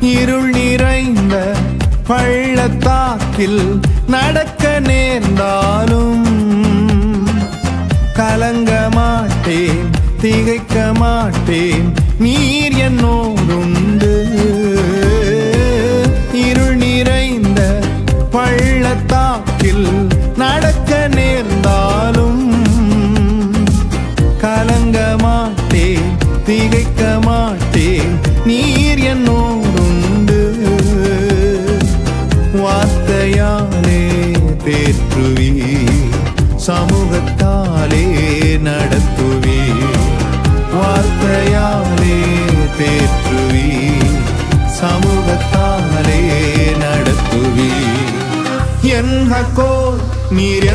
இருள் நிறைந்த பள்ளத்தாக்கில் நடக்க நேர்ந்தாலும் கலங்க மாட்டேன், திகைக்க மாட்டேன், நீர் என்னோடுண்டு. இருள் நிறைந்த பள்ளத்தாக்கில் நடக்க நேர்ந்தாலும் கலங்க மாட்டேன், திகைக்க மாட்டேன், நீர் என்னோடுண்டு. வார்த்தையாலே தேற்றுவி, சமூகத்தாலே நடத்துவி. வார்த்தையாலே தேற்றுவி, சமூகத்தாலே நடத்துவி. என் ஹக்கோர் நீர்